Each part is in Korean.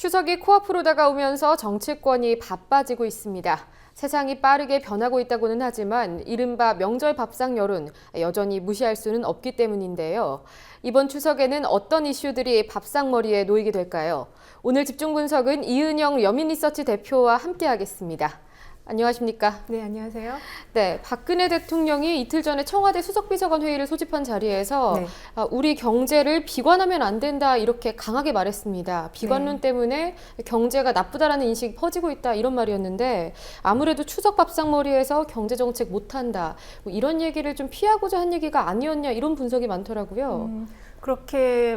추석이 코앞으로 다가오면서 정치권이 바빠지고 있습니다. 세상이 빠르게 변하고 있다고는 하지만 이른바 명절 밥상 여론 여전히 무시할 수는 없기 때문인데요. 이번 추석에는 어떤 이슈들이 밥상머리에 놓이게 될까요? 오늘 집중 분석은 이은영 여민리서치 대표와 함께하겠습니다. 안녕하십니까? 네, 안녕하세요. 네, 박근혜 대통령이 이틀 전에 청와대 수석비서관 회의를 소집한 자리에서 네. 우리 경제를 비관하면 안 된다 이렇게 강하게 말했습니다. 비관론 때문에 경제가 나쁘다라는 인식이 퍼지고 있다 이런 말이었는데 아무래도 추석 밥상머리에서 경제정책 못한다 뭐 이런 얘기를 좀 피하고자 한 얘기가 아니었냐 이런 분석이 많더라고요. 그렇게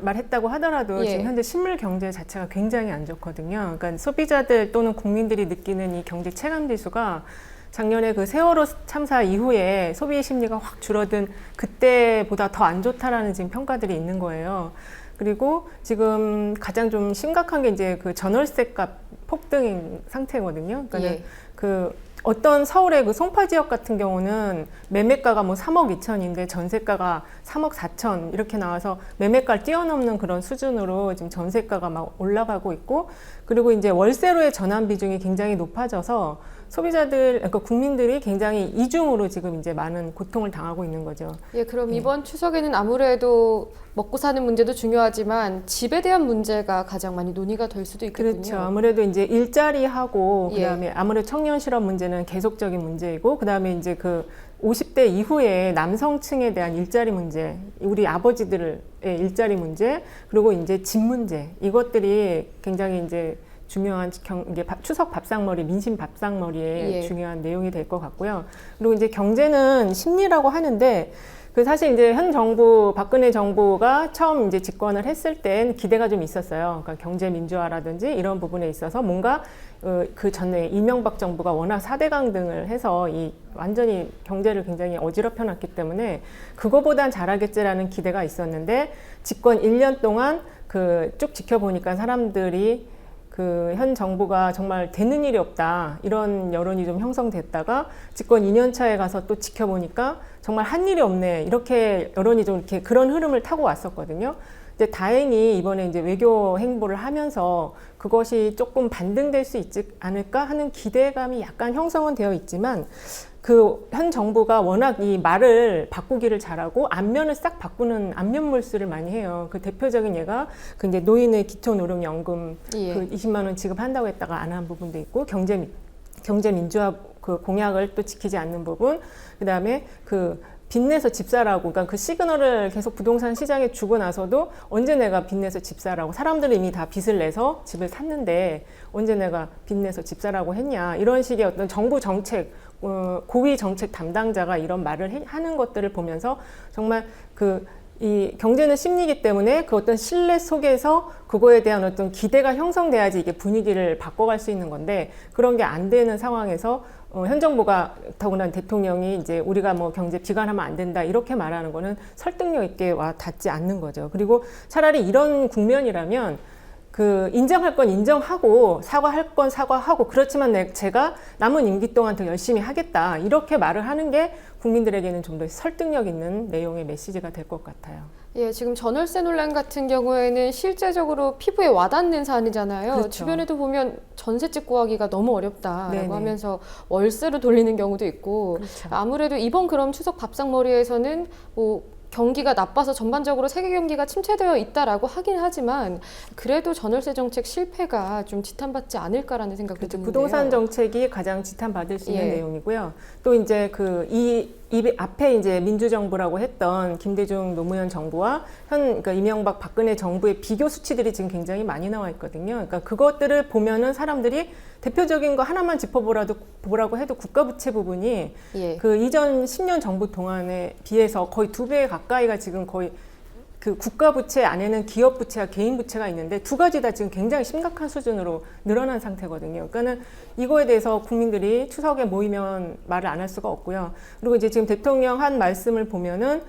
말했다고 하더라도 예. 지금 현재 실물 경제 자체가 굉장히 안 좋거든요. 그러니까 소비자들 또는 국민들이 느끼는 이 경제 체감 지수가 작년에 그 세월호 참사 이후에 소비 심리가 확 줄어든 그때보다 더 안 좋다라는 지금 평가들이 있는 거예요. 그리고 지금 가장 좀 심각한 게 이제 그 전월세 값 폭등인 상태거든요. 그러니까 예. 그 어떤 서울의 그 송파 지역 같은 경우는 매매가가 뭐 3억 2천인데 전세가가 3억 4천 이렇게 나와서 매매가를 뛰어넘는 그런 수준으로 지금 전세가가 막 올라가고 있고, 그리고 이제 월세로의 전환 비중이 굉장히 높아져서 소비자들, 그러니까 국민들이 굉장히 이중으로 지금 이제 많은 고통을 당하고 있는 거죠. 예, 그럼 이번 추석에는 아무래도 먹고 사는 문제도 중요하지만 집에 대한 문제가 가장 많이 논의가 될 수도 있겠군요. 그렇죠. 아무래도 이제 일자리하고 예. 그다음에 아무래도 청년 실업 문제는 계속적인 문제이고, 그다음에 이제 그 50대 이후에 남성층에 대한 일자리 문제, 우리 아버지들의 일자리 문제, 그리고 이제 집 문제, 이것들이 굉장히 이제 중요한 이게 추석 밥상머리, 민심 밥상머리의 예. 중요한 내용이 될 것 같고요. 그리고 이제 경제는 심리라고 하는데, 그 사실 이제 현 정부, 박근혜 정부가 처음 이제 집권을 했을 땐 기대가 좀 있었어요. 그러니까 경제 민주화라든지 이런 부분에 있어서 뭔가 그 전에 이명박 정부가 워낙 4대 강등을 해서 이 완전히 경제를 굉장히 어지럽혀 놨기 때문에 그거보단 잘하겠지라는 기대가 있었는데, 집권 1년 동안 그 쭉 지켜보니까 사람들이 그 현 정부가 정말 되는 일이 없다 이런 여론이 좀 형성됐다가 집권 2년 차에 가서 또 지켜보니까 정말 한 일이 없네 이렇게 여론이 좀 이렇게 그런 흐름을 타고 왔었거든요. 근데 다행히 이번에 이제 외교 행보를 하면서 그것이 조금 반등될 수 있지 않을까 하는 기대감이 약간 형성은 되어 있지만, 그 현 정부가 워낙 이 말을 바꾸기를 잘하고 안면을 싹 바꾸는 안면 몰수를 많이 해요. 그 대표적인 예가 그 이제 노인의 기초노령연금 예. 그 20만 원 지급한다고 했다가 안 한 부분도 있고, 경제 민주화 그 공약을 또 지키지 않는 부분, 그다음에 그 빚내서 집 사라고, 그러니까 그 시그널을 계속 부동산 시장에 주고 나서도 언제 내가 빚내서 집 사라고, 사람들이 이미 다 빚을 내서 집을 샀는데 언제 내가 빚내서 집 사라고 했냐, 이런 식의 어떤 정부 정책, 고위 정책 담당자가 이런 말을 하는 것들을 보면서 정말 이 경제는 심리이기 때문에 그 어떤 신뢰 속에서 그거에 대한 어떤 기대가 형성돼야지 이게 분위기를 바꿔갈 수 있는 건데, 그런 게 안 되는 상황에서 현 정부가, 더구나 대통령이 이제 우리가 뭐 경제 비관하면 안 된다 이렇게 말하는 거는 설득력 있게 와 닿지 않는 거죠. 그리고 차라리 이런 국면이라면 그 인정할 건 인정하고 사과할 건 사과하고, 그렇지만 제가 남은 임기 동안 더 열심히 하겠다 이렇게 말을 하는 게 국민들에게는 좀 더 설득력 있는 내용의 메시지가 될 것 같아요. 예, 지금 전월세 논란 같은 경우에는 실제적으로 피부에 와닿는 사안이잖아요. 그렇죠. 주변에도 보면 전셋집 구하기가 너무 어렵다라고 네네. 하면서 월세로 돌리는 경우도 있고, 그렇죠. 아무래도 이번 그럼 추석 밥상머리에서는 뭐 경기가 나빠서 전반적으로 세계 경기가 침체되어 있다라고 하긴 하지만 그래도 전월세 정책 실패가 좀 지탄받지 않을까라는 생각도 그렇죠. 드는데요. 부동산 정책이 가장 지탄받을 수 있는 예. 내용이고요. 또 이제 이 앞에 이제 민주정부라고 했던 김대중 노무현 정부와 그러니까 이명박 박근혜 정부의 비교 수치들이 지금 굉장히 많이 나와 있거든요. 그러니까 그것들을 보면은 사람들이 대표적인 거 하나만 보라고 해도 국가부채 부분이 예. 그 이전 10년 정부 동안에 비해서 거의 2배 가까이가 지금 거의 그 국가 부채 안에는 기업 부채와 개인 부채가 있는데 두 가지 다 지금 굉장히 심각한 수준으로 늘어난 상태거든요. 그러니까는 이거에 대해서 국민들이 추석에 모이면 말을 안 할 수가 없고요. 그리고 이제 지금 대통령 한 말씀을 보면은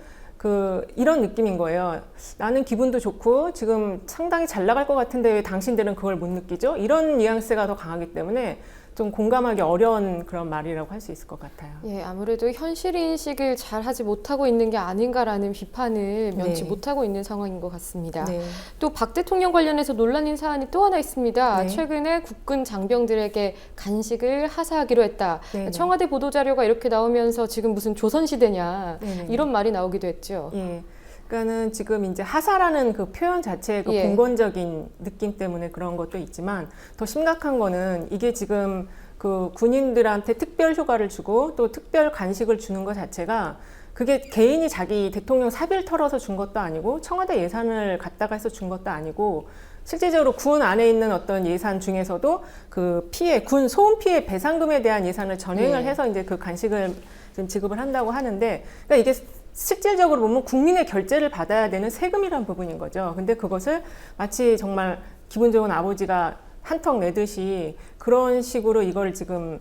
이런 느낌인 거예요. 나는 기분도 좋고 지금 상당히 잘 나갈 것 같은데 왜 당신들은 그걸 못 느끼죠? 이런 뉘앙스가 더 강하기 때문에 좀 공감하기 어려운 그런 말이라고 할 수 있을 것 같아요. 예, 아무래도 현실 인식을 잘 하지 못하고 있는 게 아닌가라는 비판을 면치 네. 못하고 있는 상황인 것 같습니다. 네. 또 박 대통령 관련해서 논란인 사안이 또 하나 있습니다. 네. 최근에 국군 장병들에게 간식을 하사하기로 했다. 네. 청와대 보도자료가 이렇게 나오면서 지금 무슨 조선시대냐 네. 이런 말이 나오기도 했죠. 예. 그러니까는 지금 이제 하사라는 그 표현 자체의 그 예. 봉건적인 느낌 때문에 그런 것도 있지만 더 심각한 거는 이게 지금 그 군인들한테 특별 휴가를 주고 또 특별 간식을 주는 것 자체가 그게 개인이 자기 대통령 사비를 털어서 준 것도 아니고 청와대 예산을 갖다가 해서 준 것도 아니고 실질적으로 군 안에 있는 어떤 예산 중에서도 그 피해, 군 소음 피해 배상금에 대한 예산을 전행을 예. 해서 이제 그 간식을 좀 지급을 한다고 하는데 그러니까 이게 실질적으로 보면 국민의 결제를 받아야 되는 세금이란 부분인 거죠. 근데 그것을 마치 정말 기분 좋은 아버지가 한턱 내듯이 그런 식으로 이걸 지금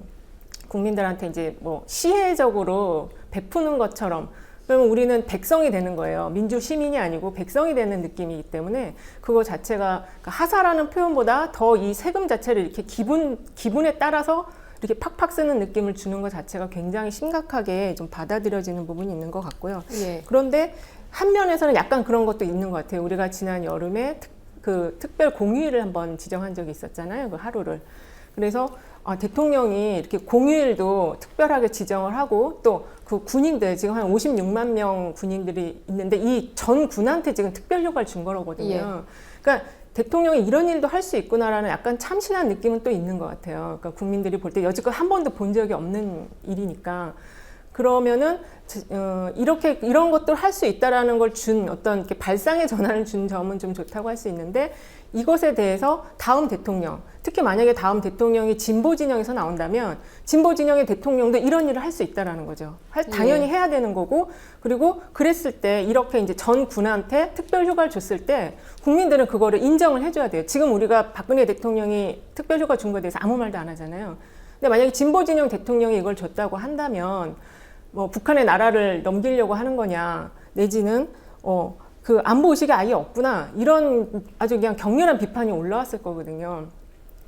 국민들한테 이제 뭐 시혜적으로 베푸는 것처럼 그러면 우리는 백성이 되는 거예요. 민주 시민이 아니고 백성이 되는 느낌이기 때문에 그거 자체가 하사라는 표현보다 더 이 세금 자체를 이렇게 기분에 따라서 이렇게 팍팍 쓰는 느낌을 주는 것 자체가 굉장히 심각하게 좀 받아들여지는 부분이 있는 것 같고요. 예. 그런데 한 면에서는 약간 그런 것도 있는 것 같아요. 우리가 지난 여름에 그 특별 공휴일을 한번 지정한 적이 있었잖아요. 그 하루를. 그래서 대통령이 이렇게 공휴일도 특별하게 지정을 하고 또 그 군인들 지금 한 56만 명 군인들이 있는데 이 전 군한테 지금 특별 휴가를 준 거거든요. 예. 그러니까 대통령이 이런 일도 할 수 있구나라는 약간 참신한 느낌은 또 있는 것 같아요. 그러니까 국민들이 볼 때 여지껏 한 번도 본 적이 없는 일이니까 그러면은 이렇게 이런 것들 할 수 있다라는 걸 준 어떤 이렇게 발상의 전환을 준 점은 좀 좋다고 할 수 있는데 이것에 대해서 다음 대통령 특히 만약에 다음 대통령이 진보 진영에서 나온다면 진보 진영의 대통령도 이런 일을 할 수 있다라는 거죠. 당연히 해야 되는 거고 그리고 그랬을 때 이렇게 이제 전 군한테 특별 휴가를 줬을 때 국민들은 그거를 인정을 해줘야 돼요. 지금 우리가 박근혜 대통령이 특별 휴가 준 거에 대해서 아무 말도 안 하잖아요. 근데 만약에 진보 진영 대통령이 이걸 줬다고 한다면 뭐 북한의 나라를 넘기려고 하는 거냐 내지는 그 안보 의식이 아예 없구나 이런 아주 그냥 격렬한 비판이 올라왔을 거거든요.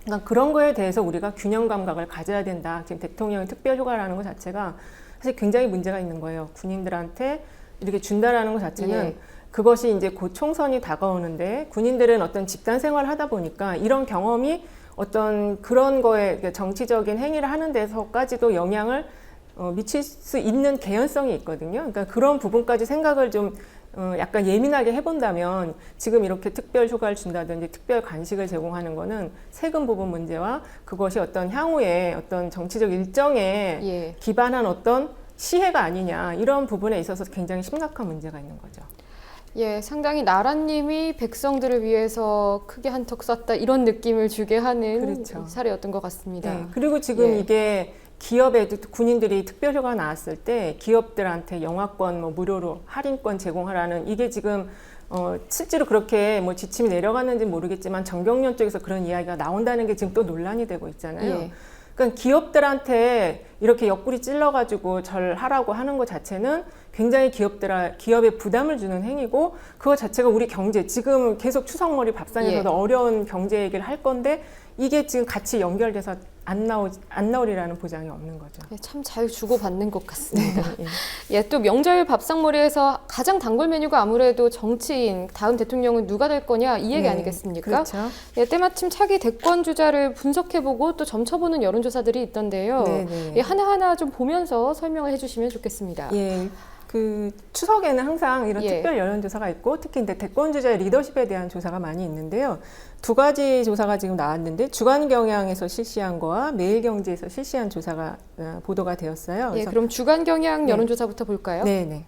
그러니까 그런 거에 대해서 우리가 균형 감각을 가져야 된다. 지금 대통령이 특별 휴가라는 것 자체가 사실 굉장히 문제가 있는 거예요. 군인들한테 이렇게 준다라는 것 자체는 예. 그것이 이제 곧 총선이 다가오는데 군인들은 어떤 집단 생활을 하다 보니까 이런 경험이 어떤 그런 거에 정치적인 행위를 하는 데서까지도 영향을 미칠 수 있는 개연성이 있거든요. 그러니까 그런 부분까지 생각을 좀 약간 예민하게 해본다면 지금 이렇게 특별 휴가를 준다든지 특별 간식을 제공하는 거는 세금 부분 문제와 그것이 어떤 향후에 어떤 정치적 일정에 예. 기반한 어떤 시혜가 아니냐 이런 부분에 있어서 굉장히 심각한 문제가 있는 거죠. 예, 상당히 나라님이 백성들을 위해서 크게 한턱 쐈다 이런 느낌을 주게 하는 그렇죠. 사례였던 것 같습니다. 네, 그리고 지금 예. 이게 기업에 군인들이 특별휴가 나왔을 때 기업들한테 영화권 뭐 무료로 할인권 제공하라는 이게 지금 실제로 그렇게 뭐 지침이 내려갔는지 모르겠지만 정경련 쪽에서 그런 이야기가 나온다는 게 지금 또 논란이 되고 있잖아요. 예. 그러니까 기업들한테 이렇게 옆구리 찔러가지고 절하라고 하는 것 자체는 굉장히 기업에 부담을 주는 행위고 그거 자체가 우리 경제 지금 계속 추석머리 밥상에서도 예. 어려운 경제 얘기를 할 건데 이게 지금 같이 연결돼서 안 나오리라는 보장이 없는 거죠. 예, 참 잘 주고받는 것 같습니다. 예. 예, 또 명절 밥상머리에서 가장 단골 메뉴가 아무래도 정치인, 다음 대통령은 누가 될 거냐 이 얘기 네, 아니겠습니까? 그렇죠. 예, 때마침 차기 대권 주자를 분석해보고 또 점쳐보는 여론조사들이 있던데요. 네네. 예, 하나하나 좀 보면서 설명을 해주시면 좋겠습니다. 예. 그 추석에는 항상 이런 예. 특별 여론조사가 있고 특히 이제 대권 주자의 리더십에 대한 조사가 많이 있는데요. 두 가지 조사가 지금 나왔는데 주간경향에서 실시한 거와 매일경제에서 실시한 조사가 보도가 되었어요. 예, 그래서 그럼 주간경향 네. 여론조사부터 볼까요? 네네.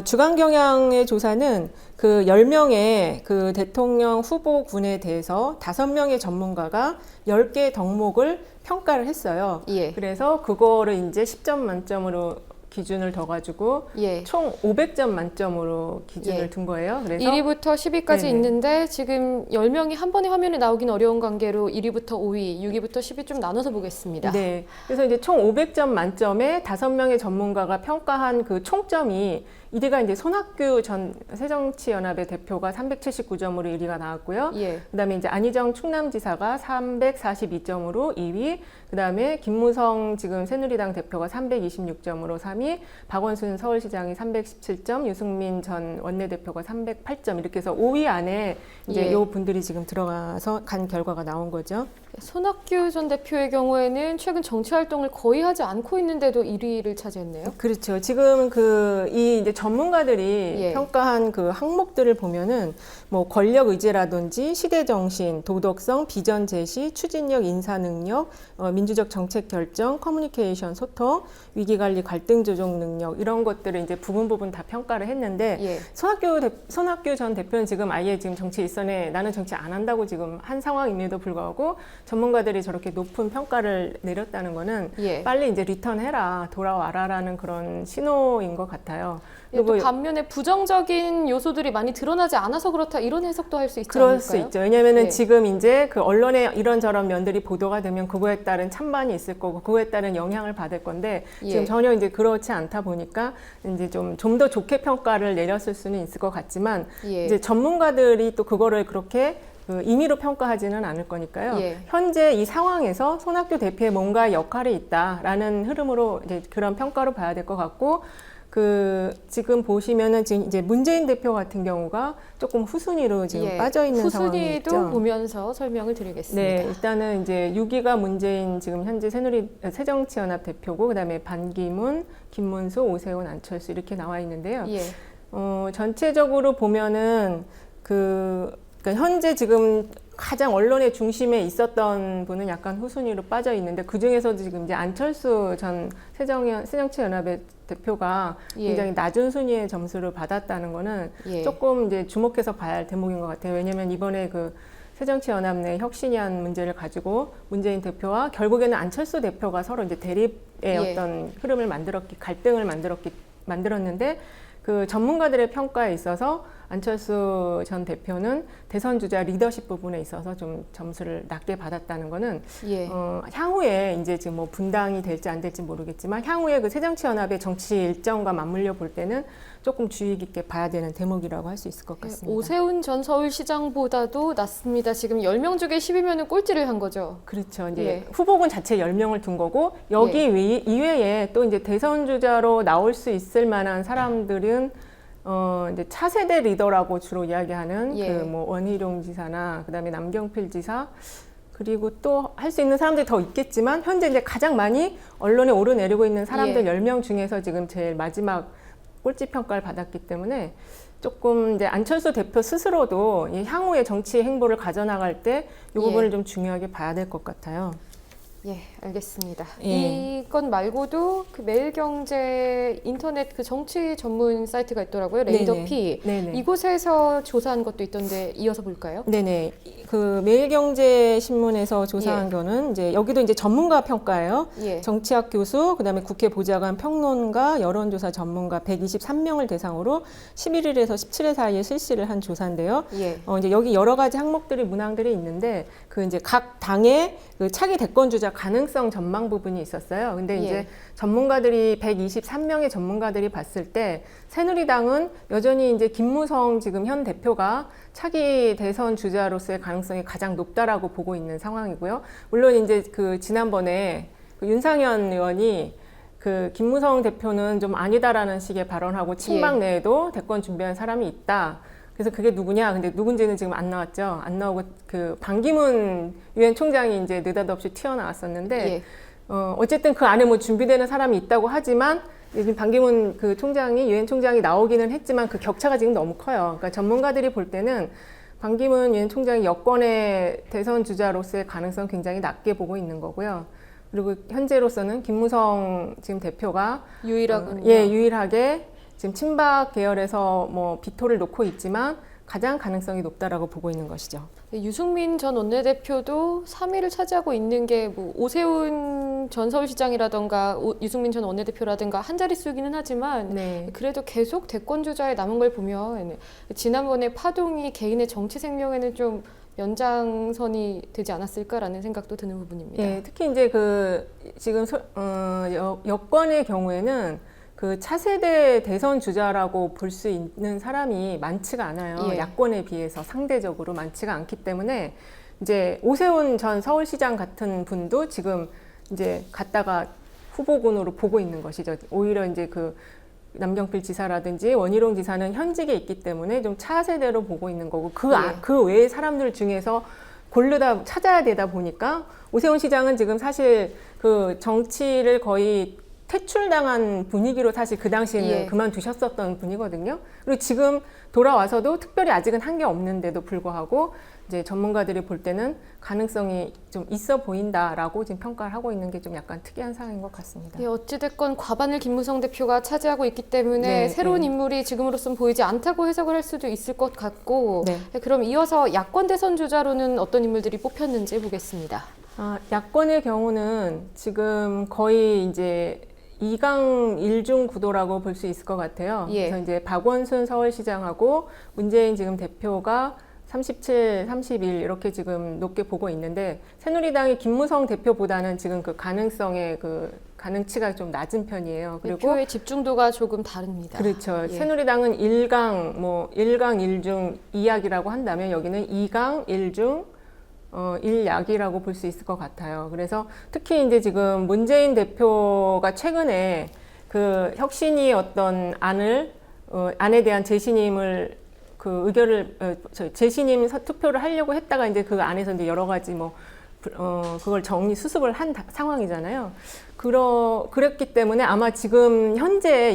주간경향의 조사는 그 10명의 그 대통령 후보군에 대해서 5명의 전문가가 10개의 덕목을 평가를 했어요. 예. 그래서 그거를 이제 10점 만점으로 기준을 더 가지고 예. 총 500점 만점으로 기준을 예. 둔 거예요. 그래서 1위부터 10위까지 네네. 있는데 지금 10명이 한 번에 화면에 나오긴 어려운 관계로 1위부터 5위, 6위부터 10위 좀 나눠서 보겠습니다. 네. 그래서 이제 총 500점 만점에 5명의 전문가가 평가한 그 총점이 1위가 이제 손학규 전 새정치연합의 대표가 379점으로 1위가 나왔고요. 예. 그다음에 이제 안희정 충남지사가 342점으로 2위, 그다음에 김무성 지금 새누리당 대표가 326점으로 3위, 박원순 서울시장이 317점, 유승민 전 원내대표가 308점 이렇게 해서 5위 안에 이제 예. 요 분들이 지금 들어가서 간 결과가 나온 거죠. 손학규 전 대표의 경우에는 최근 정치 활동을 거의 하지 않고 있는데도 1위를 차지했네요. 그렇죠. 지금 이 이제 전문가들이 예. 평가한 그 항목들을 보면은 뭐 권력 의지라든지 시대 정신, 도덕성, 비전 제시, 추진력, 인사 능력, 민주적 정책 결정, 커뮤니케이션 소통, 위기 관리, 갈등 조정 능력 이런 것들을 이제 부분 다 평가를 했는데 예. 손학규 전 대표는 지금 아예 지금 정치 일선에 나는 정치 안 한다고 지금 한 상황임에도 불구하고 전문가들이 저렇게 높은 평가를 내렸다는 거는 예. 빨리 이제 리턴해라, 돌아와라라는 그런 신호인 것 같아요. 예, 또 반면에 부정적인 요소들이 많이 드러나지 않아서 그렇다 이런 해석도 할 수 있지 그럴 않을까요? 수 있죠. 왜냐하면은 예. 지금 이제 그 언론에 이런저런 면들이 보도가 되면 그거에 따른 찬반이 있을 거고 그거에 따른 영향을 받을 건데 예. 지금 전혀 이제 그렇지 않다 보니까 이제 좀 더 좋게 평가를 내렸을 수는 있을 것 같지만 예. 이제 전문가들이 또 그거를 그렇게 그 임의로 평가하지는 않을 거니까요. 예. 현재 이 상황에서 손학규 대표의 뭔가 역할이 있다라는 흐름으로 이제 그런 평가로 봐야 될 것 같고, 지금 보시면은 지금 이제 문재인 대표 같은 경우가 조금 후순위로 지금 예. 빠져 있는 상황이 있죠. 후순위도 보면서 설명을 드리겠습니다. 네, 일단은 이제 6위가 문재인 지금 현재 새정치연합 대표고, 그다음에 반기문, 김문수, 오세훈, 안철수 이렇게 나와 있는데요. 예. 전체적으로 보면은 그러니까 현재 지금 가장 언론의 중심에 있었던 분은 약간 후순위로 빠져 있는데 그 중에서도 지금 이제 안철수 전 새정치연합의 대표가 예. 굉장히 낮은 순위의 점수를 받았다는 거는 예. 조금 조금 이제 주목해서 봐야 할 대목인 것 같아요. 왜냐하면 이번에 새정치연합 내 혁신위한 문제를 가지고 문재인 대표와 결국에는 안철수 대표가 서로 이제 대립의 예. 어떤 흐름을 갈등을 만들었는데 그 전문가들의 평가에 있어서 안철수 전 대표는 대선 주자 리더십 부분에 있어서 좀 점수를 낮게 받았다는 거는 예. 향후에 이제 지금 뭐 분당이 될지 안 될지 모르겠지만 향후에 그 새정치연합의 정치 일정과 맞물려 볼 때는 조금 주의 깊게 봐야 되는 대목이라고 할 수 있을 것 같습니다. 오세훈 전 서울시장보다도 낮습니다. 지금 10명 중에 10이면 꼴찌를 한 거죠. 그렇죠. 이제 예. 후보군 자체 10명을 둔 거고 여기 이외에 또 이제 대선 주자로 나올 수 있을 만한 사람들은 이제 차세대 리더라고 주로 이야기하는 예. 뭐 원희룡 지사나 그다음에 남경필 지사 그리고 또 할 수 있는 사람들이 더 있겠지만 현재 이제 가장 많이 언론에 오르내리고 있는 사람들 예. 10명 중에서 지금 제일 마지막 꼴찌 평가를 받았기 때문에 조금 이제 안철수 대표 스스로도 이 향후의 정치 행보를 가져나갈 때 이 부분을 예. 좀 중요하게 봐야 될 것 같아요. 예, 알겠습니다. 예. 이건 말고도 그 매일경제 인터넷 그 정치 전문 사이트가 있더라고요. 레이더피. 네네. 이곳에서 조사한 것도 있던데 이어서 볼까요? 네네. 그 매일경제신문에서 조사한 예. 거는 이제 여기도 이제 전문가 평가예요. 예. 정치학 교수, 그다음에 국회 보좌관, 평론가, 여론조사 전문가 123명을 대상으로 11일에서 17일 사이에 실시를 한 조사인데요. 예. 이제 여기 여러 가지 문항들이 있는데 그 이제 각 당의 그 차기 대권 주자 가능성 전망 부분이 있었어요. 근데 이제 예. 전문가들이 123명의 전문가들이 봤을 때 새누리당은 여전히 이제 김무성 지금 현 대표가 차기 대선 주자로서의 가능성이 가장 높다라고 보고 있는 상황이고요. 물론 이제 지난번에 윤상현 의원이 김무성 대표는 좀 아니다라는 식의 발언하고 친박 내에도 대권 준비한 사람이 있다. 그래서 그게 누구냐? 근데 누군지는 지금 안 나왔죠. 안 나오고 반기문 유엔 총장이 이제 느닷없이 튀어나왔었는데 예. 어쨌든 그 안에 뭐 준비되는 사람이 있다고 하지만 지금 반기문 유엔 총장이 나오기는 했지만 그 격차가 지금 너무 커요. 그러니까 전문가들이 볼 때는 반기문 유엔 총장이 여권의 대선 주자로서의 가능성 굉장히 낮게 보고 있는 거고요. 그리고 현재로서는 김무성 지금 대표가 유일하군요. 유일하게 지금 친박 계열에서 뭐 비토를 놓고 있지만 가장 가능성이 높다라고 보고 있는 것이죠. 유승민 전 원내대표도 3위를 차지하고 있는 게 뭐 오세훈 전 서울시장이라던가 유승민 전 원내대표라든가 한 자릿수이기는 하지만 네. 그래도 계속 대권 주자에 남은 걸 보면 지난번에 파동이 개인의 정치 생명에는 좀 연장선이 되지 않았을까라는 생각도 드는 부분입니다. 예, 특히 이제 지금 여권의 경우에는 그 차세대 대선 주자라고 볼 수 있는 사람이 많지가 않아요. 예. 야권에 비해서 상대적으로 많지가 않기 때문에 이제 오세훈 전 서울시장 같은 분도 지금 이제 갔다가 후보군으로 보고 있는 것이죠. 오히려 이제 그 남경필 지사라든지 원희룡 지사는 현직에 있기 때문에 좀 차세대로 보고 있는 거고 그 외의 사람들 중에서 고르다 찾아야 되다 보니까 오세훈 시장은 지금 사실 그 정치를 거의 퇴출당한 분위기로 사실 그 당시에는 예. 그만두셨었던 분이거든요. 그리고 지금 돌아와서도 특별히 아직은 한 게 없는데도 불구하고 이제 전문가들이 볼 때는 가능성이 좀 있어 보인다라고 지금 평가를 하고 있는 게 좀 약간 특이한 상황인 것 같습니다. 예, 어찌됐건 과반을 김무성 대표가 차지하고 있기 때문에 네, 새로운 네. 인물이 지금으로선 보이지 않다고 해석을 할 수도 있을 것 같고 네. 그럼 이어서 야권 대선 주자로는 어떤 인물들이 뽑혔는지 보겠습니다. 야권의 경우는 지금 거의 이제 2강 1중 구도라고 볼 수 있을 것 같아요. 예. 그래서 이제 박원순 서울시장하고 문재인 지금 대표가 37, 31 이렇게 지금 높게 보고 있는데 새누리당이 김무성 대표보다는 지금 그 가능성의 그 가능치가 좀 낮은 편이에요. 그리고 표의 집중도가 조금 다릅니다. 그렇죠. 예. 새누리당은 1강 1중 2약이라고 한다면 여기는 2강 1중 1약이라고 볼 수 있을 것 같아요. 그래서 특히 이제 지금 문재인 대표가 최근에 그 혁신이 어떤 안에 대한 재신임을 그 의결을 재신임 투표를 하려고 했다가 이제 그 안에서 이제 여러 가지 그걸 수습을 한 상황이잖아요. 그랬기 때문에 아마 지금 현재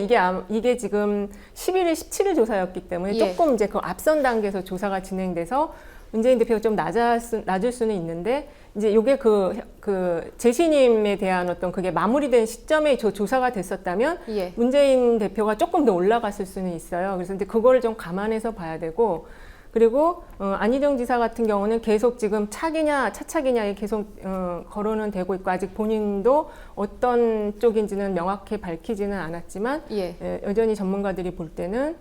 이게 지금 11일, 17일 조사였기 때문에 예. 조금 이제 그 앞선 단계에서 조사가 진행돼서 문재인 대표가 좀 낮을 수는 있는데 이제 요게 그 재신임에 대한 어떤 그게 마무리된 시점에 조사가 됐었다면 예. 문재인 대표가 조금 더 올라갔을 수는 있어요. 그래서 이제 그거를 좀 감안해서 봐야 되고 그리고 안희정 지사 같은 경우는 계속 지금 차차기냐에 계속 거론은 되고 있고 아직 본인도 어떤 쪽인지는 명확히 밝히지는 않았지만 예. 여전히 전문가들이 볼 때는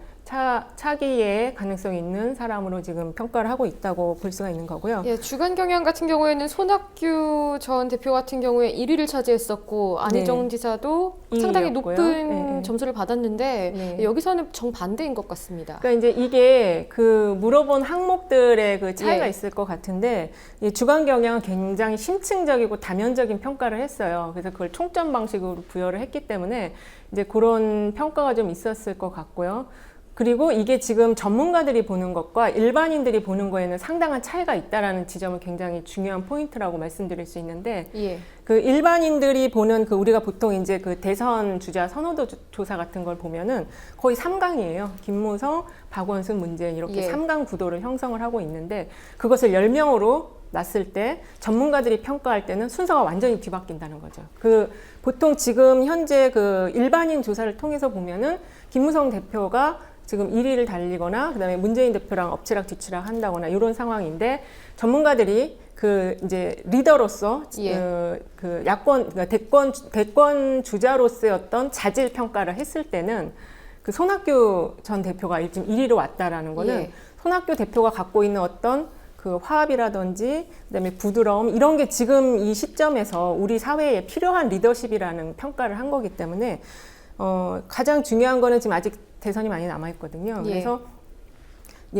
차기의 가능성이 있는 사람으로 지금 평가를 하고 있다고 볼 수가 있는 거고요. 예, 주간 경향 같은 경우에는 손학규 전 대표 같은 경우에 1위를 차지했었고 안희정 네. 지사도 상당히 2위였고요. 높은 네. 점수를 받았는데 네. 여기서는 정반대인 것 같습니다. 그러니까 이제 이게 그 물어본 항목들의 그 차이가 예. 있을 것 같은데 이 주간 경향은 굉장히 심층적이고 다면적인 평가를 했어요. 그래서 그걸 총점 방식으로 부여를 했기 때문에 이제 그런 평가가 좀 있었을 것 같고요. 그리고 이게 지금 전문가들이 보는 것과 일반인들이 보는 거에는 상당한 차이가 있다라는 지점은 굉장히 중요한 포인트라고 말씀드릴 수 있는데 예. 그 일반인들이 보는 그 우리가 보통 이제 그 대선 주자 선호도 조사 같은 걸 보면은 거의 3강이에요. 김무성, 박원순, 문재인 이렇게 예. 3강 구도를 형성을 하고 있는데 그것을 10명으로 놨을 때 전문가들이 평가할 때는 순서가 완전히 뒤바뀐다는 거죠. 그 보통 지금 현재 그 일반인 조사를 통해서 보면은 김무성 대표가 지금 1위를 달리거나 그다음에 문재인 대표랑 엎치락 뒤치락 한다거나 이런 상황인데 전문가들이 그 이제 리더로서 예. 그 야권 그러니까 대권 주자로서의 어떤 자질 평가를 했을 때는 그 손학규 전 대표가 지금 1위로 왔다라는 거는 예. 손학규 대표가 갖고 있는 어떤 그 화합이라든지 그다음에 부드러움 이런 게 지금 이 시점에서 우리 사회에 필요한 리더십이라는 평가를 한 거기 때문에 가장 중요한 거는 지금 아직 대선이 많이 남아 있거든요. 예. 그래서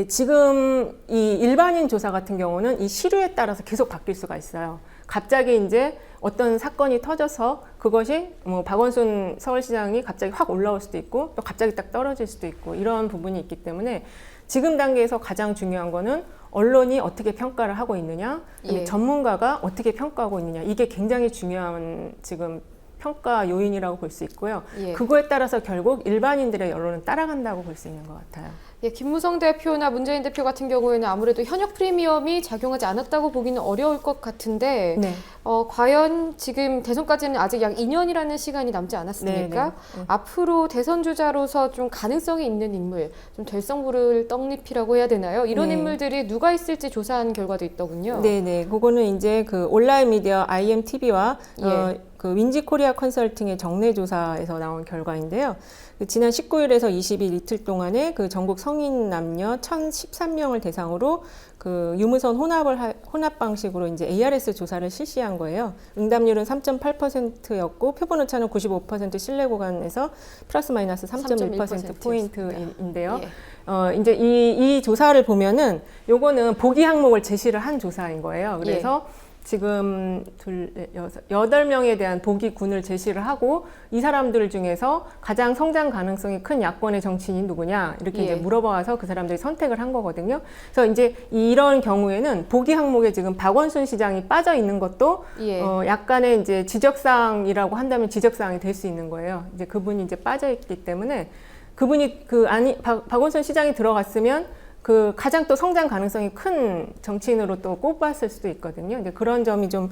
지금 이 일반인 조사 같은 경우는 이 시류에 따라서 계속 바뀔 수가 있어요. 갑자기 이제 어떤 사건이 터져서 그것이 뭐 박원순 서울시장이 갑자기 확 올라올 수도 있고 또 갑자기 딱 떨어질 수도 있고 이런 부분이 있기 때문에 지금 단계에서 가장 중요한 거는 언론이 어떻게 평가를 하고 있느냐, 예. 전문가가 어떻게 평가하고 있느냐 이게 굉장히 중요한 지금 평가 요인이라고 볼 수 있고요. 예. 그거에 따라서 결국 일반인들의 여론은 따라간다고 볼 수 있는 것 같아요. 예, 김무성 대표나 문재인 대표 같은 경우에는 아무래도 현역 프리미엄이 작용하지 않았다고 보기는 어려울 것 같은데 네. 과연 지금 대선까지는 아직 약 2년이라는 시간이 남지 않았습니까? 네. 앞으로 대선 주자로서 좀 가능성이 있는 인물, 좀 될성부를 떡잎이라고 해야 되나요? 이런 네. 인물들이 누가 있을지 조사한 결과도 있더군요. 네네. 그거는 이제 그 온라인 미디어 IMTV와 예. 그 윈지 코리아 컨설팅의 정례 조사에서 나온 결과인데요. 지난 19일에서 20일 이틀 동안에 그 전국 성인 남녀 1,013명을 대상으로 그 유무선 혼합 방식으로 이제 ARS 조사를 실시한 거예요. 응답률은 3.8%였고 표본 오차는 95% 신뢰 구간에서 플러스 마이너스 3.1% 포인트인데요. 예. 이제 이 조사를 보면은 요거는 보기 항목을 제시를 한 조사인 거예요. 그래서 지금 8명에 대한 보기군을 제시를 하고 이 사람들 중에서 가장 성장 가능성이 큰 야권의 정치인이 누구냐 이렇게 이제 물어봐서 그 사람들이 선택을 한 거거든요. 그래서 이제 이런 경우에는 보기 항목에 지금 박원순 시장이 빠져 있는 것도 약간의 이제 지적사항이라고 한다면 지적사항이 될 수 있는 거예요. 이제 그분이 이제 빠져 있기 때문에 그분이 박원순 시장이 들어갔으면 그 가장 또 성장 가능성이 큰 정치인으로 또 꼽았을 수도 있거든요. 이제 그런 점이 좀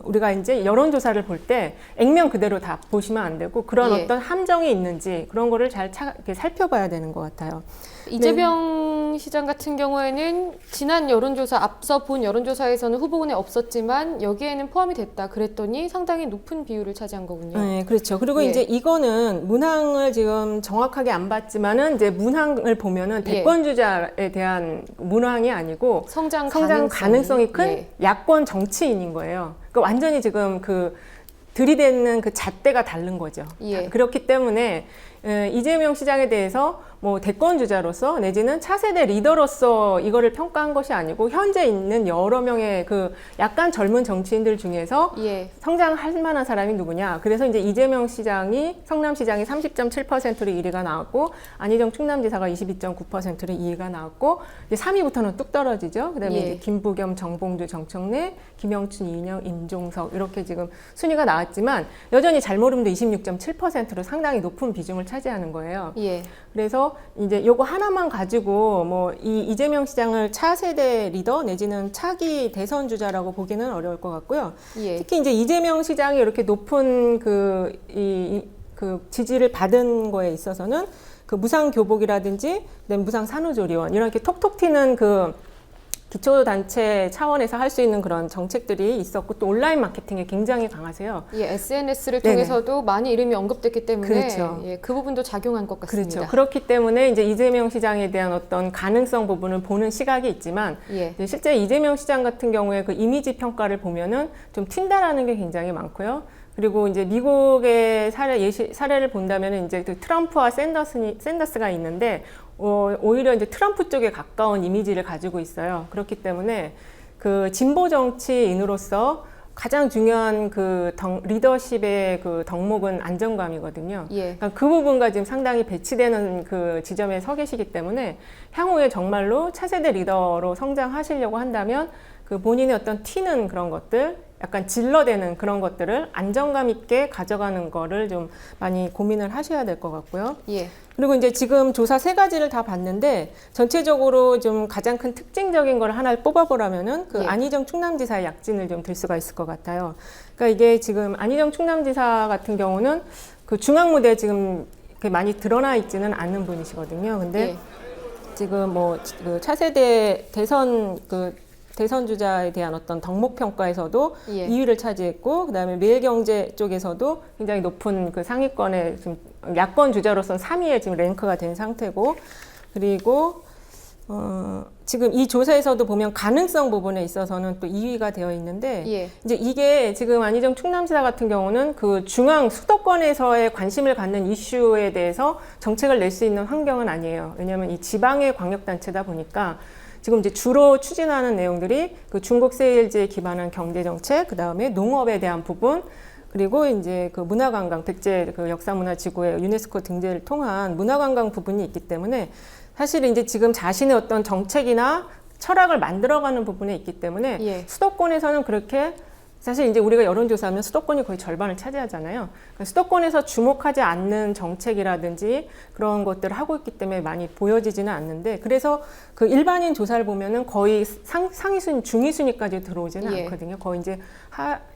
우리가 이제 여론조사를 볼 때 액면 그대로 다 보시면 안 되고 그런 어떤 함정이 있는지 그런 거를 잘 이렇게 살펴봐야 되는 것 같아요. 이재명 시장 같은 경우에는 지난 여론조사 앞서 본 여론조사에서는 후보군에 없었지만 여기에는 포함이 됐다 그랬더니 상당히 높은 비율을 차지한 거군요. 네, 그렇죠. 그리고 이제 이거는 문항을 지금 정확하게 안 봤지만은 이제 문항을 보면은 대권 주자에 대한 문항이 아니고 성장 가능성이 큰 야권 정치인인 거예요. 그러니까 완전히 지금 그 들이대는 그 잣대가 다른 거죠. 그렇기 때문에 이재명 시장에 대해서 뭐 대권 주자로서 내지는 차세대 리더로서 이거를 평가한 것이 아니고 현재 있는 여러 명의 그 약간 젊은 정치인들 중에서 성장할 만한 사람이 누구냐. 그래서 이제 이재명 시장이 성남시장이 30.7%로 1위가 나왔고 안희정 충남지사가 22.9%로 2위가 나왔고 이제 3위부터는 뚝 떨어지죠. 그다음에 이제 김부겸, 정봉주, 정청래, 김영춘, 이인영, 임종석 이렇게 지금 순위가 나왔지만 여전히 잘모름도 26.7%로 상당히 높은 비중을 차지하는 거예요. 그래서 이제 요거 하나만 가지고 뭐 이 이재명 시장을 차세대 리더 내지는 차기 대선 주자라고 보기는 어려울 것 같고요. 특히 이제 이재명 시장이 이렇게 높은 그 지지를 받은 거에 있어서는 그 무상 교복이라든지 무상 산후조리원 이렇게 톡톡 튀는 그 기초단체 차원에서 할 수 있는 그런 정책들이 있었고 또 온라인 마케팅에 굉장히 강하세요. SNS를 통해서도 많이 이름이 언급됐기 때문에 그 부분도 작용한 것 같습니다. 그렇죠. 그렇기 때문에 이제 이재명 시장에 대한 어떤 가능성 부분을 보는 시각이 있지만 실제 이재명 시장 같은 경우에 그 이미지 평가를 보면은 좀 튄다라는 게 굉장히 많고요. 그리고 이제 미국의 사례를 본다면 이제 그 트럼프와 샌더스가 있는데 오히려 이제 트럼프 쪽에 가까운 이미지를 가지고 있어요. 그렇기 때문에 그 진보 정치인으로서 가장 중요한 그 리더십의 그 덕목은 안정감이거든요. 그러니까 그 부분과 지금 상당히 배치되는 그 지점에 서 계시기 때문에 향후에 정말로 차세대 리더로 성장하시려고 한다면 그 본인의 어떤 튀는 그런 것들, 약간 질러대는 그런 것들을 안정감 있게 가져가는 거를 좀 많이 고민을 하셔야 될 것 같고요. 그리고 이제 지금 조사 3가지를 다 봤는데 전체적으로 좀 가장 큰 특징적인 걸 하나를 뽑아보라면은 그 안희정 충남지사의 약진을 좀 들 수가 있을 것 같아요. 그러니까 이게 지금 안희정 충남지사 같은 경우는 그 중앙무대에 지금 이렇게 많이 드러나 있지는 않는 분이시거든요. 근데 지금 뭐 그 차세대 대선 주자에 대한 어떤 덕목 평가에서도 2위를 차지했고, 그다음에 매일경제 쪽에서도 굉장히 높은 그 상위권에 지금 야권 주자로서는 3위에 지금 랭크가 된 상태고, 그리고 지금 이 조사에서도 보면 가능성 부분에 있어서는 또 2위가 되어 있는데 이제 이게 지금 안희정 충남지사 같은 경우는 그 중앙 수도권에서의 관심을 갖는 이슈에 대해서 정책을 낼 수 있는 환경은 아니에요. 왜냐하면 이 지방의 광역단체다 보니까 지금 이제 주로 추진하는 내용들이 그 중국 세일즈에 기반한 경제 정책, 그 다음에 농업에 대한 부분, 그리고 이제 그 문화관광, 백제 그 역사문화지구의 유네스코 등재를 통한 문화관광 부분이 있기 때문에 사실 이제 지금 자신의 어떤 정책이나 철학을 만들어가는 부분에 있기 때문에 수도권에서는 그렇게 사실 이제 우리가 여론조사하면 수도권이 거의 절반을 차지하잖아요. 그러니까 수도권에서 주목하지 않는 정책이라든지 그런 것들을 하고 있기 때문에 많이 보여지지는 않는데, 그래서 그 일반인 조사를 보면은 거의 상위 순위, 중위 순위까지 들어오지는 않거든요. 거의 이제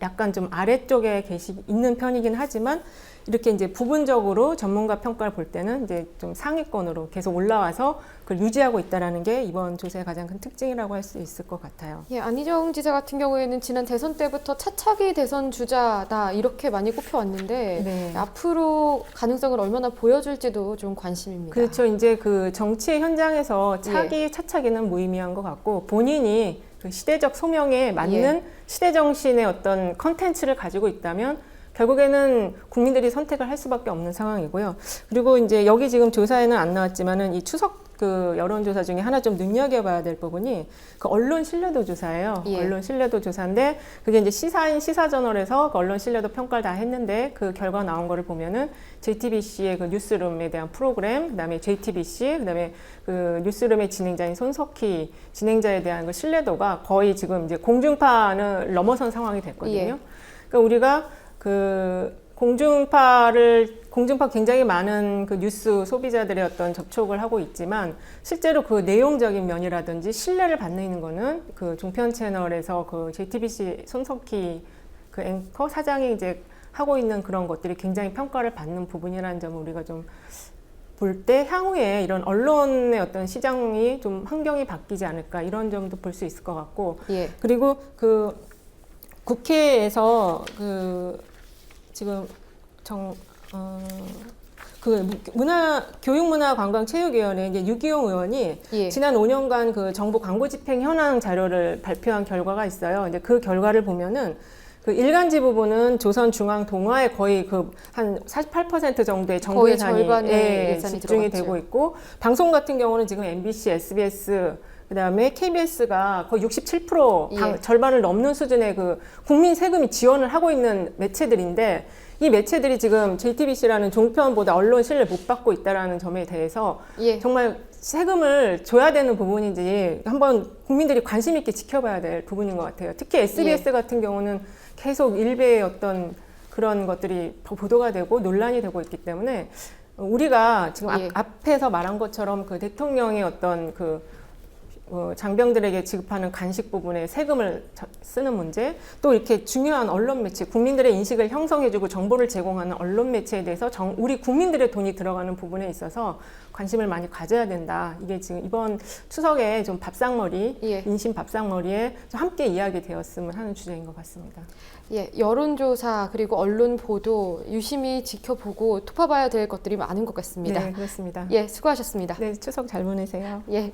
약간 좀 아래쪽에 있는 편이긴 하지만 이렇게 이제 부분적으로 전문가 평가를 볼 때는 이제 좀 상위권으로 계속 올라와서 그걸 유지하고 있다라는 게 이번 조사의 가장 큰 특징이라고 할 수 있을 것 같아요. 예, 안희정 지사 같은 경우에는 지난 대선 때부터 차차기 대선 주자다 이렇게 많이 꼽혀왔는데 네. 앞으로 가능성을 얼마나 보여줄지도 좀 관심입니다. 그렇죠. 이제 그 정치 현장에서 차차기는 무의미한 것 같고 본인이 그 시대적 소명에 맞는 시대 정신의 어떤 컨텐츠를 가지고 있다면 결국에는 국민들이 선택을 할 수밖에 없는 상황이고요. 그리고 이제 여기 지금 조사에는 안 나왔지만은 이 추석 그 여론조사 중에 하나 좀 눈여겨봐야 될 부분이 그 언론 신뢰도 조사예요. 예. 언론 신뢰도 조사인데 그게 이제 시사인 시사저널에서 그 언론 신뢰도 평가를 다 했는데 그 결과 나온 거를 보면은 JTBC의 그 뉴스룸에 대한 프로그램, 그다음에 JTBC, 그다음에 그 뉴스룸의 진행자인 손석희 진행자에 대한 그 신뢰도가 거의 지금 이제 공중파를 넘어선 상황이 됐거든요. 예. 그러니까 우리가 그 공중파 굉장히 많은 그 뉴스 소비자들의 어떤 접촉을 하고 있지만 실제로 그 내용적인 면이라든지 신뢰를 받는 거는 그 종편 채널에서 그 JTBC 손석희 그 앵커 사장이 이제 하고 있는 그런 것들이 굉장히 평가를 받는 부분이라는 점을 우리가 좀 볼 때 향후에 이런 언론의 어떤 시장이 좀 환경이 바뀌지 않을까 이런 점도 볼 수 있을 것 같고 예. 그리고 그 국회에서 그 지금 교육문화관광체육위원회 이제 유기용 의원이 예. 지난 5년간 그 정부 광고 집행 현황 자료를 발표한 결과가 있어요. 이제 그 결과를 보면은 그 일간지 부분은 조선중앙동아에 거의 그 한 48% 정도의 정부 거의 예산이 절반의 예산이 집중이 들어갔죠. 되고 있고 방송 같은 경우는 지금 MBC, SBS 그다음에 KBS가 거의 67% 절반을 넘는 수준의 그 국민 세금이 지원을 하고 있는 매체들인데 이 매체들이 지금 JTBC라는 종편보다 언론 신뢰를 못 받고 있다라는 점에 대해서 정말 세금을 줘야 되는 부분인지 한번 국민들이 관심 있게 지켜봐야 될 부분인 것 같아요. 특히 SBS 같은 경우는 계속 일베의 어떤 그런 것들이 보도가 되고 논란이 되고 있기 때문에 우리가 지금 앞에서 말한 것처럼 그 대통령의 어떤 그 장병들에게 지급하는 간식 부분에 세금을 쓰는 문제, 또 이렇게 중요한 언론 매체, 국민들의 인식을 형성해주고 정보를 제공하는 언론 매체에 대해서 우리 국민들의 돈이 들어가는 부분에 있어서 관심을 많이 가져야 된다. 이게 지금 이번 추석에 좀 밥상머리, 인심 밥상머리에 좀 함께 이야기되었으면 하는 주제인 것 같습니다. 예, 여론조사 그리고 언론 보도 유심히 지켜보고 톱어봐야 될 것들이 많은 것 같습니다. 네, 그렇습니다. 예, 수고하셨습니다. 네, 추석 잘 보내세요. 예.